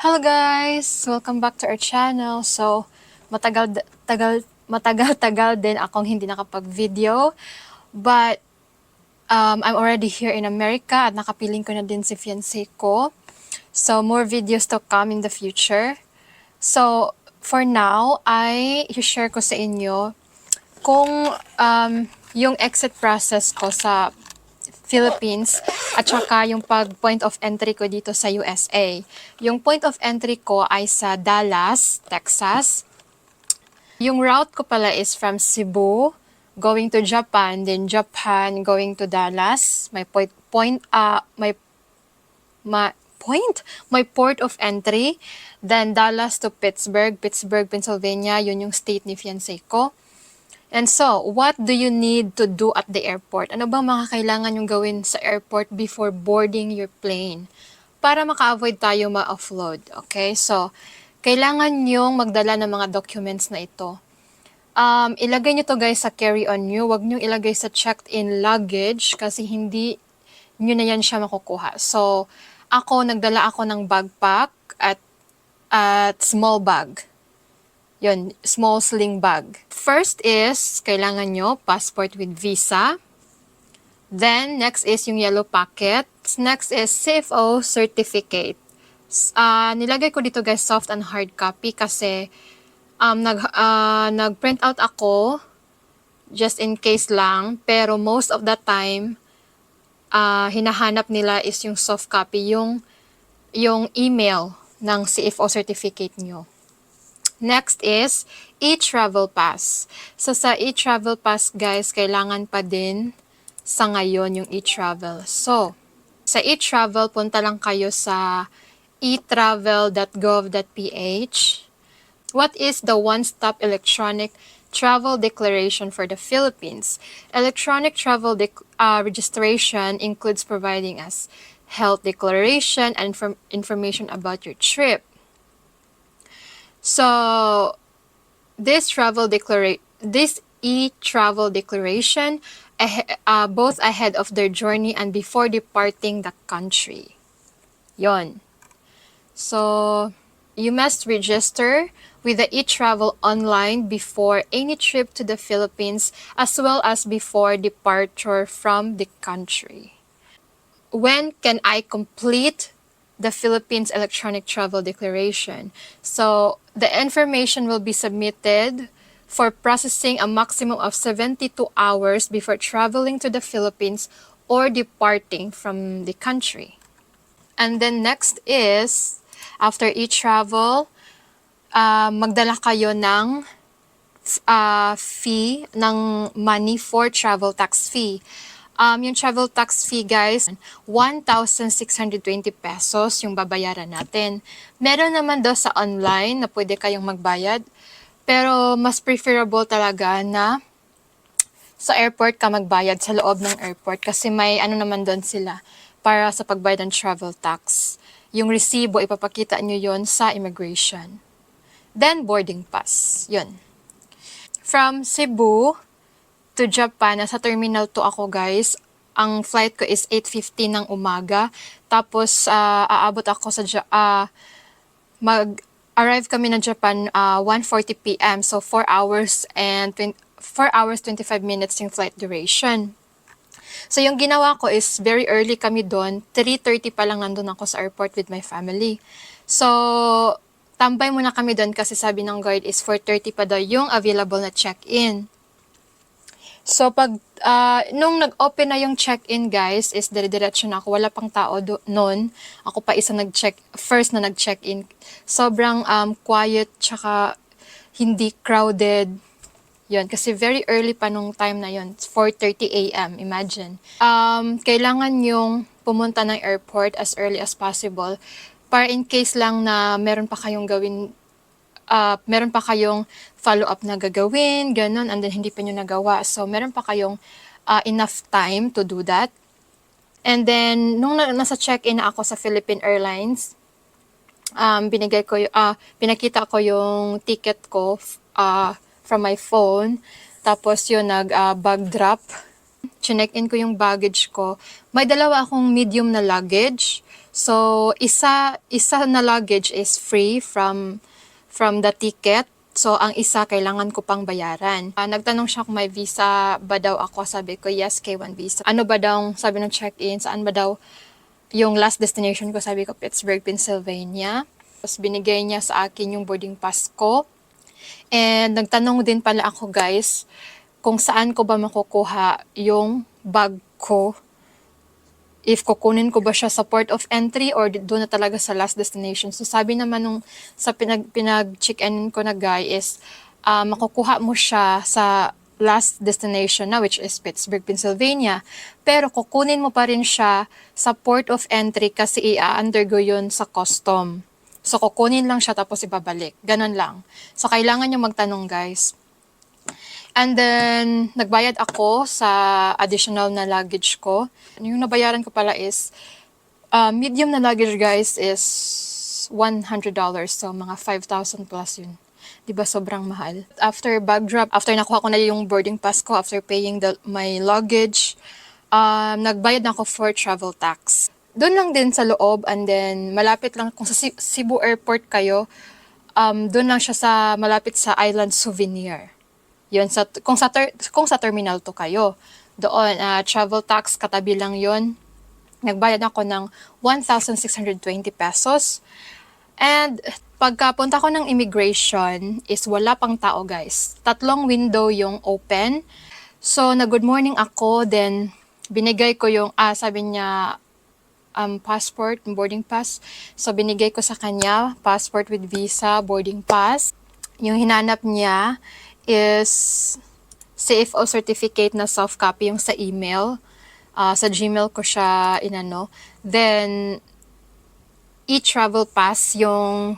Hello guys! Welcome back to our channel. So, matagal-tagal din akong hindi nakapag-video. But, I'm already here in America at nakapiling ko na din si fiancé ko. So, more videos to come in the future. So, for now, I share ko sa inyo kung yung exit process ko sa Philippines at saka yung point of entry ko dito sa USA. Yung point of entry ko ay sa Dallas, Texas. Yung route ko pala is from Cebu going to Japan, then Japan going to Dallas. My port of entry, then Dallas to Pittsburgh, Pennsylvania, yun yung state ni fiancé ko. And so, what do you need to do at the airport? Ano bang mga kailangan yung gawin sa airport before boarding your plane? Para maka-avoid tayo ma-offload. Okay? So, kailangan yung magdala ng mga documents na ito. Ilagay nyo to guys sa carry-on nyo. Huwag nyo ilagay sa checked-in luggage kasi hindi nyo na yan siya makukuha. So, nagdala ako ng backpack at small bag. Yun, small sling bag. First is, kailangan nyo passport with visa. Then, next is yung yellow packet. Next is CFO certificate. Nilagay ko dito guys soft and hard copy kasi nag-print out ako just in case lang. Pero most of the time, hinahanap nila is yung soft copy, yung email ng CFO certificate nyo. Next is e-travel pass. So sa e-travel pass guys, kailangan pa din sa ngayon yung e-travel. So, sa e-travel, punta lang kayo sa etravel.gov.ph. What is the one-stop electronic travel declaration for the Philippines? Electronic travel registration includes providing us health declaration and information about your trip. So, this e-travel declaration, both ahead of their journey and before departing the country. Yon. So, you must register with the e-travel online before any trip to the Philippines as well as before departure from the country. When can I complete the Philippines Electronic Travel Declaration? So, the information will be submitted for processing a maximum of 72 hours before traveling to the Philippines or departing from the country. And then next is, after e-travel, magdala kayo ng fee, ng money for travel tax fee. Yung travel tax fee guys, 1,620 pesos yung babayaran natin. Meron naman daw sa online na pwede kayong magbayad, pero mas preferable talaga na sa airport ka magbayad, sa loob ng airport, kasi may ano naman doon sila para sa pagbayad ng travel tax. Yung resibo, ipapakita nyo yon sa immigration. Then, boarding pass. Yun. From Cebu to Japan, nasa Terminal 2 ako guys. Ang flight ko is 8:50 ng umaga. Tapos, aabot ako sa, mag-arrive kami ng Japan 1:40 p.m. So, 4 hours 25 minutes yung flight duration. So, yung ginawa ko is very early kami doon. 3:30 pa lang nandun ako sa airport with my family. So, tambay muna kami doon kasi sabi ng guard is 4:30 pa daw yung available na check-in. So, nung nag-open na yung check-in, guys, is dire-diretso na ako. Wala pang tao noon. Ako pa isa first na nag-check-in. Sobrang quiet, tsaka hindi crowded. Yun, kasi very early pa nung time na yun. 4:30 a.m., imagine. Kailangan yung pumunta ng airport as early as possible para in case lang na meron pa kayong follow-up na gagawin, ganun, and then hindi pa nyo nagawa. So, meron pa kayong enough time to do that. And then, nung nasa check-in na ako sa Philippine Airlines, pinakita ko yung ticket ko from my phone. Tapos yun, bag drop. Chinek-in ko yung baggage ko. May dalawa akong medium na luggage. So, isa na luggage is free from the ticket. So, ang isa, kailangan ko pang bayaran. Nagtanong siya kung may visa ba daw ako. Sabi ko, yes, K1 visa. Ano ba daw, sabi ng check-in, saan ba daw yung last destination ko? Sabi ko, Pittsburgh, Pennsylvania. Tapos, binigay niya sa akin yung boarding pass ko. And, nagtanong din pala ako, guys, kung saan ko ba makukuha yung bag ko. If kukunin ko ba siya sa port of entry or doon na talaga sa last destination. So sabi naman nung sa pinag-check-in ko na guy is makukuha mo siya sa last destination na which is Pittsburgh, Pennsylvania. Pero kukunin mo pa rin siya sa port of entry kasi i-undergo yun sa custom. So kukunin lang siya tapos ibabalik. Ganun lang. So kailangan nyo magtanong guys. And then, nagbayad ako sa additional na luggage ko. Yung nabayaran ko pala is, medium na luggage guys is $100. So, mga 5,000 plus yun. Diba sobrang mahal. After bag drop, after nakuha ko na yung boarding pass ko, after paying my luggage, nagbayad na ako for travel tax. Doon lang din sa loob and then malapit lang, kung sa Cebu Airport kayo, doon lang siya sa malapit sa Island Souvenir. Yun, kung sa Terminal 2 kayo, doon, travel tax, katabi lang yun. Nagbayad ako ng 1,620 pesos. And pagkapunta ko ng immigration is wala pang tao guys. 3 window yung open. So, nag-good morning ako, then binigay ko yung, sabi niya, passport, boarding pass. So, binigay ko sa kanya, passport with visa, boarding pass. Yung hinanap niya is CFO certificate na soft copy yung sa email. Sa Gmail ko siya inano. Then, e-travel pass yung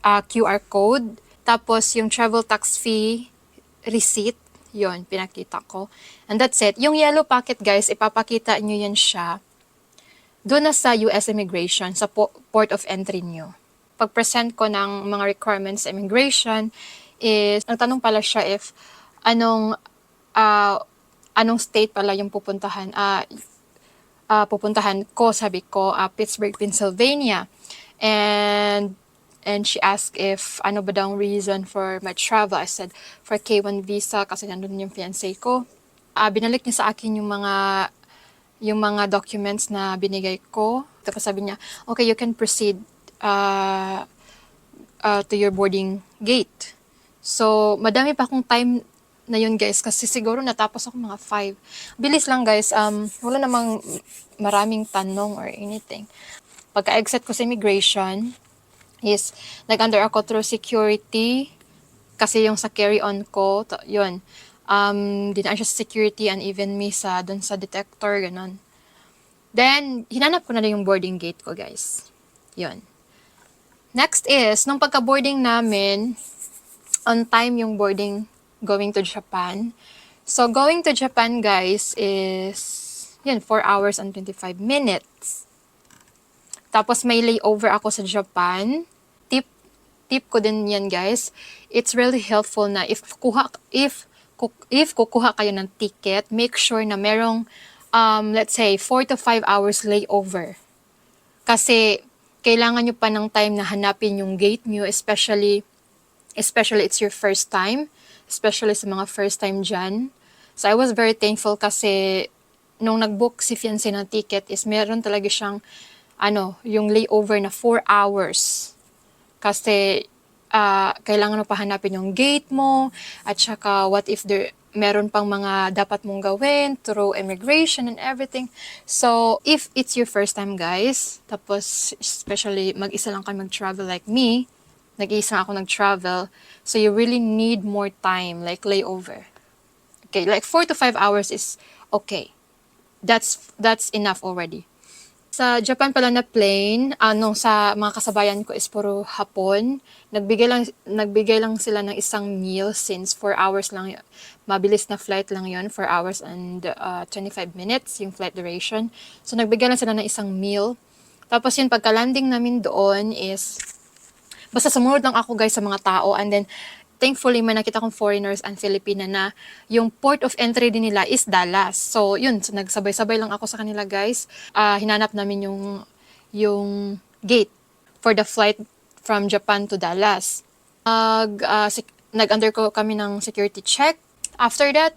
QR code. Tapos, yung travel tax fee receipt. Yon pinakita ko. And that's it. Yung yellow packet, guys, ipapakita nyo yan siya doon na sa US Immigration, sa port of entry nyo. Pag-present ko ng mga requirements sa immigration, is nagtanong pala siya if anong state pala yung pupuntahan ko. Sabi ko Pittsburgh, Pennsylvania, and she asked if ano ba daw reason for my travel. I said for K1 visa kasi nandun yung fiancé ko. Binalik niya sa akin yung mga documents na binigay ko. Tapos sabi niya, okay, you can proceed to your boarding gate. So, madami pa akong time na yun guys kasi siguro natapos ako mga 5. Bilis lang guys, wala namang maraming tanong or anything. Pagka-exit ko sa immigration is nag-under ako through security kasi yung sa carry-on ko, yun. Dinaan siya sa security and even me dun sa detector, ganun. Then, hinanap ko na yung boarding gate ko guys. Yun. Next is, nung pagka-boarding namin, on time yung boarding going to Japan. So, going to Japan, guys, is, 4 hours and 25 minutes. Tapos, may layover ako sa Japan. Tip ko din yan, guys. It's really helpful na if kukuha kayo ng ticket, make sure na merong, let's say, 4 to 5 hours layover. Kasi, kailangan nyo pa ng time na hanapin yung gate nyo, especially it's your first time, especially sa mga first time dyan. So, I was very thankful kasi nung nag-book si fiancé ng ticket is meron talaga siyang yung layover na 4 hours. Kasi kailangan mo pa hanapin yung gate mo at saka what if meron pang mga dapat mong gawin through immigration and everything. So, if it's your first time guys, tapos especially mag-isa lang kayo mag-travel like me, nag-iisa ako nag-travel. So, you really need more time, like layover. Okay, like 4 to 5 hours is okay. That's enough already. Sa Japan pala na plane, sa mga kasabayan ko is puro Hapon. Nagbigay lang sila ng isang meal since 4 hours lang. Mabilis na flight lang yon, 4 hours and 25 minutes yung flight duration. So, nagbigay lang sila ng isang meal. Tapos yun, pagka-landing namin doon is basta sumunod lang ako guys sa mga tao and then thankfully may nakita kong foreigners and Filipina na yung port of entry din nila is Dallas. So yun, so nagsabay-sabay lang ako sa kanila guys. Hinanap namin gate for the flight from Japan to Dallas. Nag-undergo kami ng security check. After that,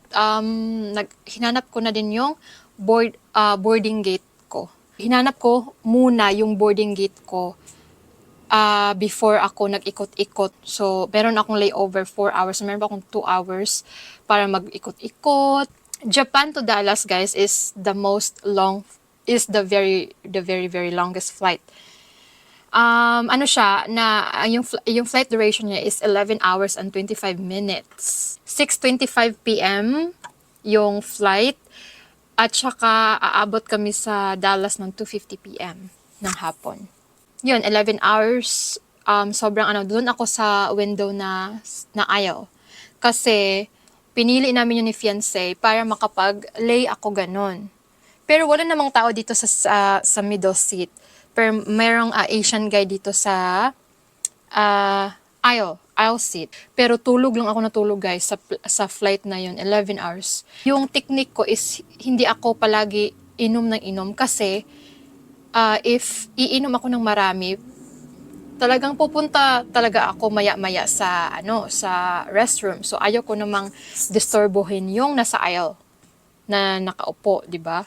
hinanap ko na din yung boarding gate ko. Hinanap ko muna yung boarding gate ko before ako nag-ikot-ikot. So, meron akong layover 4 hours. Meron pa akong 2 hours para mag-ikot-ikot. Japan to Dallas, guys, is the very, very longest flight. Ano siya, yung flight duration niya is 11 hours and 25 minutes. 6:25 p.m. yung flight. At saka, aabot kami sa Dallas ng 2:50 p.m. ng hapon. Yun, 11 hours, sobrang doon ako sa window na aisle. Kasi, pinili namin yun ni fiancé para makapag-lay ako ganun. Pero wala namang tao dito sa middle seat. Pero merong Asian guy dito sa aisle seat. Pero tulog lang ako natulog, guys, sa flight na yun, 11 hours. Yung technique ko is, hindi ako palagi inom ng inom kasi, if iinom ako ng marami, talagang pupunta talaga ako maya-maya sa restroom. So ayaw ko namang disturbohin yung nasa aisle na nakaupo, 'di ba?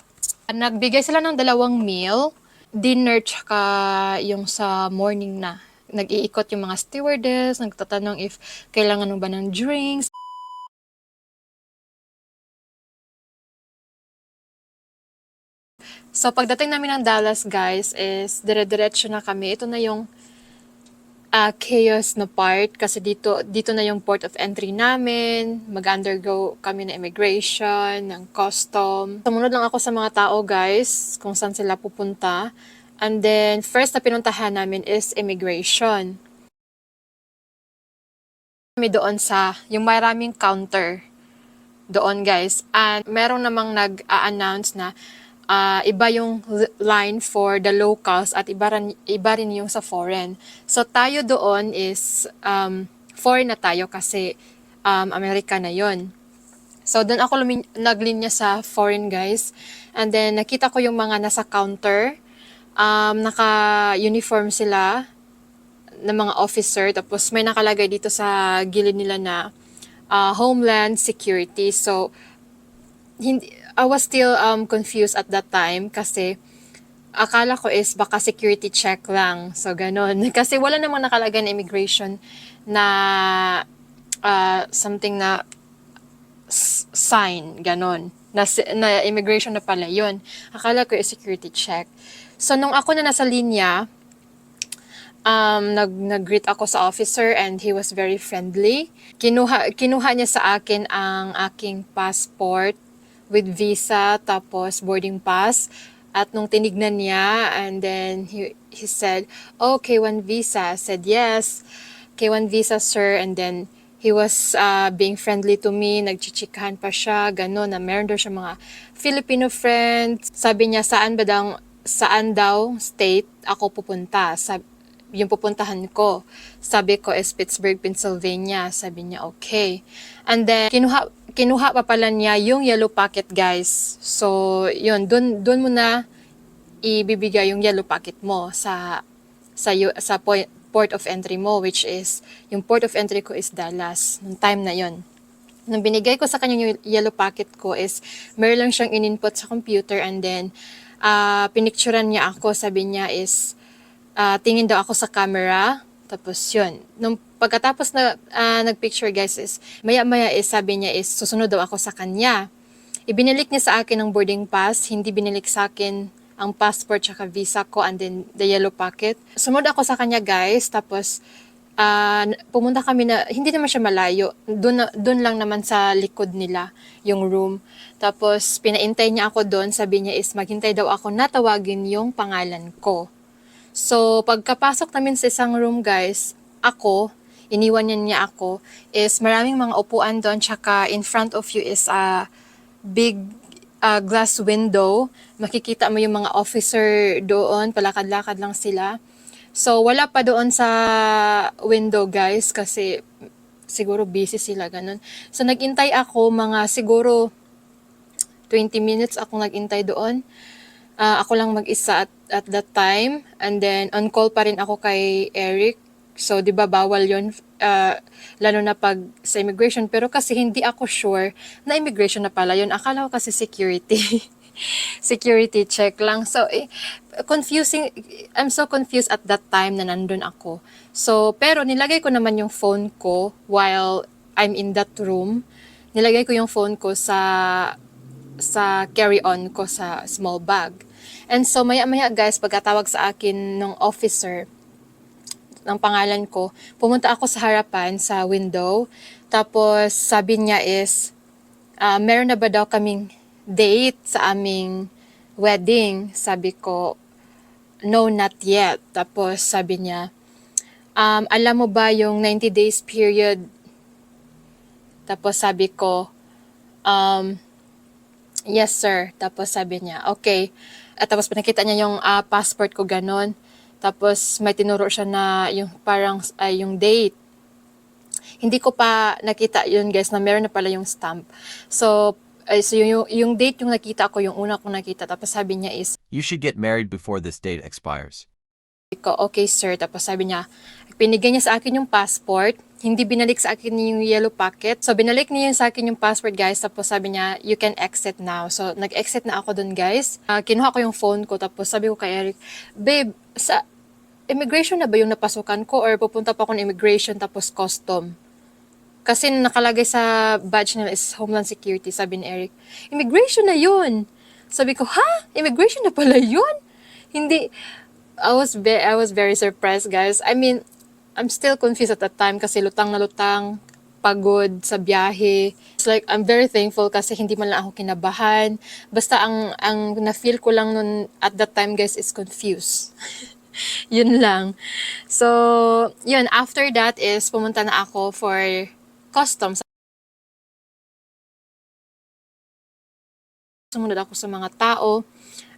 Nagbigay sila ng 2 meal, dinner tsaka yung sa morning na. Nag-iikot yung mga stewardess, nagtatanong if kailangan mo ba ng drinks. So, pagdating namin ng Dallas, guys, is dire-diretso na kami. Ito na yung chaos na part kasi dito na yung port of entry namin. Mag-undergo kami na immigration, ng custom. Sumunod lang ako sa mga tao, guys, kung saan sila pupunta. And then, first na pinuntahan namin is immigration. Kami doon sa, yung maraming counter doon, guys. And meron namang nag-a-announce na iba yung line for the locals at iba rin yung sa foreign. So tayo doon is foreign na tayo kasi Amerika na yon. So doon ako naglinya sa foreign, guys. And then nakita ko yung mga nasa counter. Naka-uniform sila ng mga officer. Tapos may nakalagay dito sa gilid nila na Homeland Security. So I was still confused at that time kasi akala ko is baka security check lang. So, ganun. Kasi wala namang nakalagay na immigration na something na sign, ganun. Na immigration na pala yun. Akala ko is security check. So, nung ako na nasa linya, nag-greet ako sa officer and he was very friendly. Kinuha niya sa akin ang aking passport with visa, tapos boarding pass. At nung tinignan niya, and then he said, "Oh, K1 visa." I said, "Yes, K1 visa, sir." And then he was being friendly to me, nagchichikahan pa siya, gano'n, na meron daw siya mga Filipino friends. Sabi niya, saan daw state ako pupunta? Yung pupuntahan ko. Sabi ko is Pittsburgh, Pennsylvania. Sabi niya, okay. And then, kinuha pa pala niya yung yellow packet, guys. So, yun, dun mo na ibibigay yung yellow packet mo sa port of entry mo, which is, yung port of entry ko is Dallas, nung time na yon. Nung binigay ko sa kanya yung yellow packet ko is, meron lang siyang in-input sa computer and then, pinicturean niya ako, sabi niya is, tingin daw ako sa camera, tapos yun. Nung pagkatapos na nagpicture, guys, is maya-maya is sabi niya is susunod daw ako sa kanya. Ibinalik niya sa akin ang boarding pass, hindi binalik sa akin ang passport tsaka visa ko and then the yellow packet. Sumunod ako sa kanya, guys, tapos pumunta kami na, hindi naman siya malayo, doon lang naman sa likod nila yung room. Tapos pinaintay niya ako doon, sabi niya is maghintay daw ako na tawagin yung pangalan ko. So, pagkapasok namin sa isang room, guys, iniwan niya ako, is maraming mga upuan doon, tsaka in front of you is a big glass window. Makikita mo yung mga officer doon, palakad-lakad lang sila. So, wala pa doon sa window, guys, kasi siguro busy sila, ganun. So, nagintay ako siguro 20 minutes ako nagintay doon. Ako lang mag-isa at that time. And then, on call pa rin ako kay Eric. So, di ba, bawal yun, lalo na pag sa immigration. Pero kasi hindi ako sure na immigration na pala yun. Akala ko kasi security. Security check lang. So, confusing. I'm so confused at that time na nandun ako. So, pero nilagay ko naman yung phone ko while I'm in that room. Nilagay ko yung phone ko sa carry-on ko sa small bag. And so, maya-maya guys, pagkatawag sa akin ng officer, ng pangalan ko, pumunta ako sa harapan, sa window. Tapos, sabi niya is, meron na ba daw kaming date sa aming wedding? Sabi ko, no, not yet. Tapos, sabi niya, alam mo ba yung 90 days period? Tapos, sabi ko, yes, sir. Tapos sabi niya, okay. At tapos pinakita niya yung passport ko ganon. Tapos may tinuro siya na yung parang yung date. Hindi ko pa nakita yun guys na meron na pala yung stamp. So, so yung date yung nakita ko, yung una kong nakita. Tapos sabi niya is, You should get married before this date expires. ko, okay sir. Tapos sabi niya, pinigay niya sa akin yung passport, hindi binalik sa akin yung yellow packet. So binalik niya sa akin yung passport guys, tapos sabi niya, you can exit now. So nag-exit na ako dun guys. Kinuha ko yung phone ko, tapos sabi ko kay Eric, babe, sa immigration na ba yung napasukan ko or pupunta pa ako ng immigration tapos custom? Kasi nakalagay sa badge nila is Homeland Security, sabi ni Eric. Immigration na yun. Sabi ko, ha? Immigration na pala yun? Hindi, I was very surprised, guys. I mean, I'm still confused at that time kasi lutang na lutang, pagod sa biyahe. It's like, I'm very thankful kasi hindi man lang ako kinabahan. Basta ang na-feel ko lang nun at that time, guys, is confused. Yun lang. So, yun, after that is pumunta na ako for customs. Sumunod ako sa mga tao.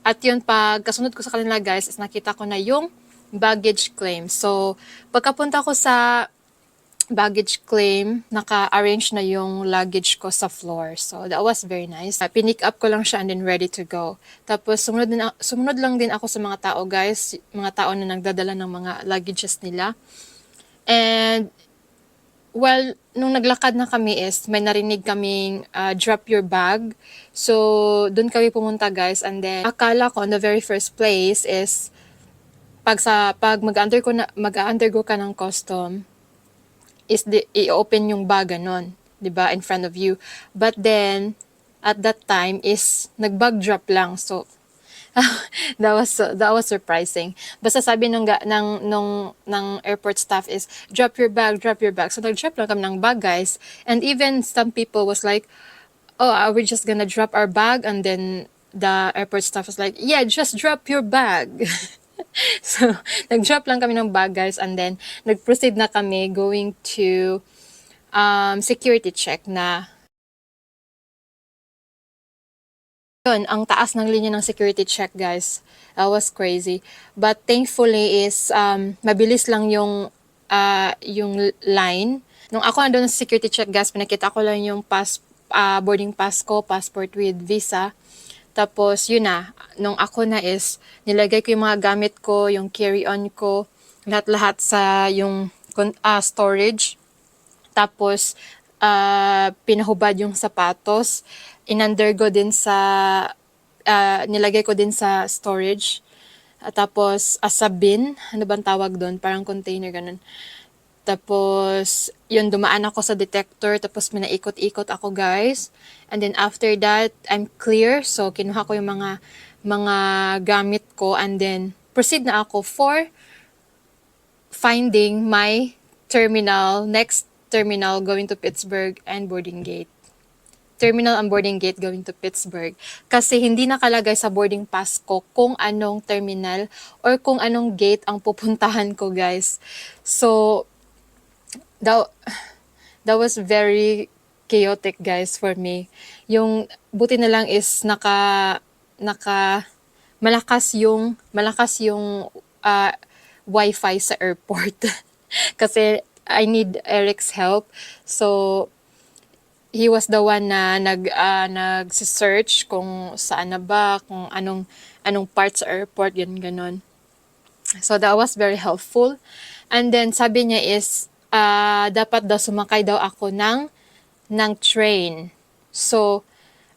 At yun, pag kasunod ko sa kanila guys, is nakita ko na yung baggage claim. So, pagkapunta ko sa baggage claim, naka-arrange na yung luggage ko sa floor. So, that was very nice. Pinick up ko lang siya and then ready to go. Tapos, sumunod lang din ako sa mga tao guys, mga tao na nagdadala ng mga luggages nila. And, well, nung naglakad na kami is, may narinig kaming drop your bag. So, dun kami pumunta guys. And then, akala ko on the very first place is, pag mag-undergo ka ng custom, is i-open yung bag ganon, 'di ba, in front of you. But then, at that time is, nag-bag drop lang. So, that was surprising. Basta sabi ng airport staff is drop your bag. So nag-drop lang kami ng bag guys. And even some people was like, oh, are we just gonna drop our bag? And then the airport staff was like, yeah, just drop your bag. So nag-drop lang kami ng bag guys, and then nag-proceed na kami going to security check na. Yun, ang taas ng linya ng security check, guys. That was crazy. But thankfully is, mabilis lang yung line. Nung ako nandun sa security check, guys, pinakita ko lang yung boarding pass ko, passport with visa. Tapos, yun na. Nung ako na is, nilagay ko yung mga gamit ko, yung carry-on ko, lahat-lahat sa yung storage. Tapos, pinahubad yung sapatos. In-undergo din sa, nilagay ko din sa storage. Tapos, sa bin, ano bang tawag doon? Parang container, ganun. Tapos, yun, dumaan ako sa detector. Tapos, minaikot-ikot ako, guys. And then, after that, I'm clear. So, kinuha ko yung mga gamit ko. And then, proceed na ako for finding my next terminal going to Pittsburgh and boarding gate. Terminal and boarding gate going to Pittsburgh. Kasi hindi nakalagay sa boarding pass ko kung anong terminal or kung anong gate ang pupuntahan ko, guys. So, that was very chaotic, guys, for me. Yung buti na lang is malakas yung wifi sa airport. Kasi I need Eric's help. So, he was the one na nag-search kung saan na ba, kung anong parts sa airport, yun ganon. So that was very helpful. And then sabi niya is dapat daw sumakay daw ako ng train. So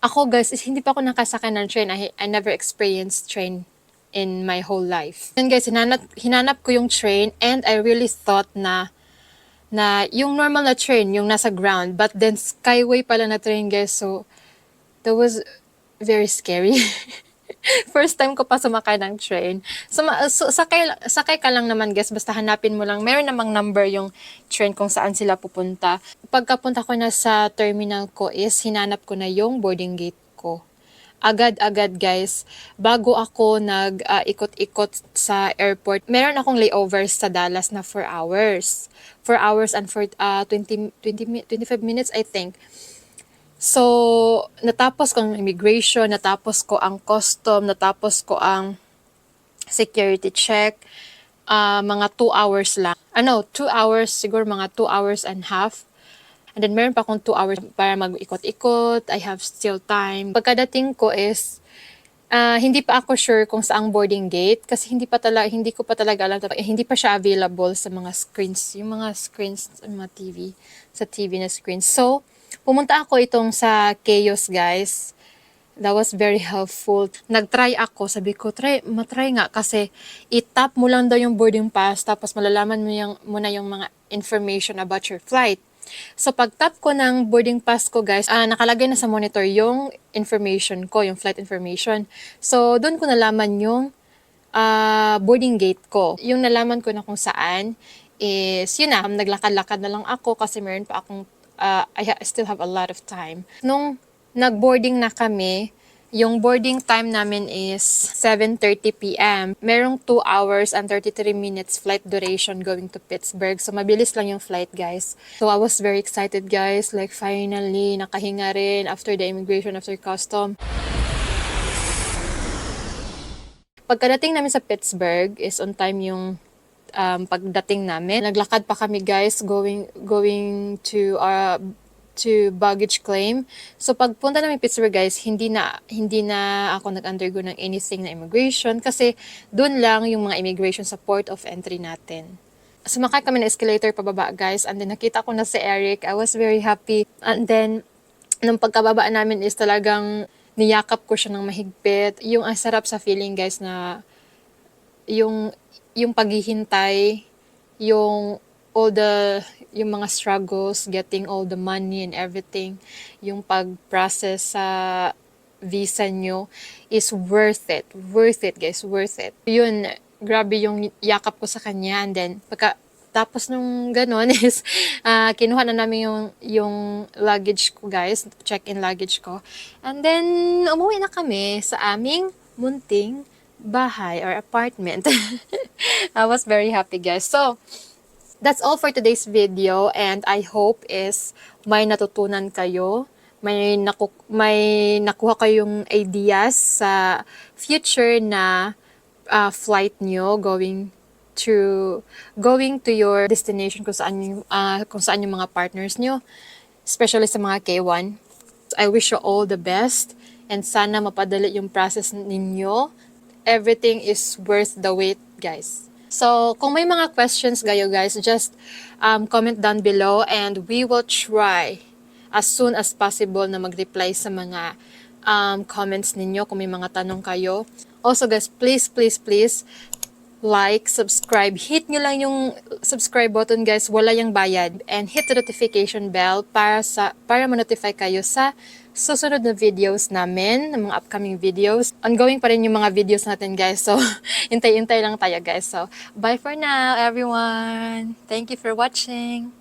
ako guys, is hindi pa ako nakasakay ng train. I never experienced train in my whole life. And guys, hinanap ko yung train and I really thought na yung normal na train, yung nasa ground, but then skyway pala na train guys. So that was very scary. First time ko pa sumakay ng train. So, sakay ka lang naman guys, basta hanapin mo lang. Meron namang number yung train kung saan sila pupunta. Pagkapunta ko na sa terminal ko is, hinanap ko na yung boarding gate ko. Agad-agad guys, bago ako ikot-ikot sa airport, meron akong layovers sa Dallas na 4 hours. 4 hours and 25 minutes I think. So, natapos ko ang immigration, natapos ko ang custom, natapos ko ang security check, mga 2 hours lang. 2 hours, siguro mga 2 hours and half. And then meron pa akong 2 hours para mag-ikot-ikot. I have still time. Pagkadating ko is, hindi pa ako sure kung saang boarding gate kasi hindi ko pa talaga alam. Hindi pa siya available sa mga screens, yung mga screens sa mga TV, sa TV na screens. So, pumunta ako itong sa Chaos guys. That was very helpful. Nag-try ako. Sabi ko, matry nga kasi itap mo lang daw yung boarding pass tapos malalaman mo na yung mga information about your flight. So pag-tap ko ng boarding pass ko guys, nakalagay na sa monitor yung information ko, yung flight information. So doon ko nalaman yung boarding gate ko. Yung nalaman ko na kung saan is, yun na, naglakad-lakad na lang ako kasi meron pa akong I still have a lot of time. Nung nag-boarding na kami, yung boarding time namin is 7:30 p.m. Merong 2 hours and 33 minutes flight duration going to Pittsburgh. So, mabilis lang yung flight, guys. So, I was very excited, guys. Like, finally, nakahinga rin after the immigration, after custom. Pagkadating namin sa Pittsburgh is on time yung pagdating namin. Naglakad pa kami guys going to baggage claim. So pagpunta namin Pittsburgh guys, hindi na ako nag-undergo ng anything na immigration kasi doon lang yung mga immigration sa port of entry natin. Sumakay kami ng escalator pababa guys and then nakita ko na si Eric. I was very happy. And then nung pagkababa namin is talagang niyakap ko siya ng mahigpit. Yung ang sarap sa feeling guys na yung paghihintay, yung mga struggles, getting all the money and everything, yung pag-process sa visa nyo is worth it. Worth it, guys. Worth it. Yun, grabe yung yakap ko sa kanya. And then, tapos nung ganon is, kinuha na namin yung luggage ko, guys. Check-in luggage ko. And then, umuwi na kami sa aming munting bahay or apartment. I was very happy guys. So, that's all for today's video and I hope is may natutunan kayo, may nakuha kayong ideas sa future na flight nyo going to your destination kung saan yung mga partners nyo, especially sa mga K1. I wish you all the best and sana mapadali yung process ninyo. Everything is worth the wait, guys. So, kung may mga questions kayo, guys, just comment down below and we will try as soon as possible na mag-reply sa mga comments ninyo kung may mga tanong kayo. Also, guys, please like, subscribe. Hit nyo lang yung subscribe button, guys. Wala yung bayad. And hit the notification bell para ma-notify kayo sa susunod na videos namin, ng mga upcoming videos. Ongoing pa rin yung mga videos natin, guys. So, hintay-hintay lang tayo, guys. So, bye for now, everyone. Thank you for watching.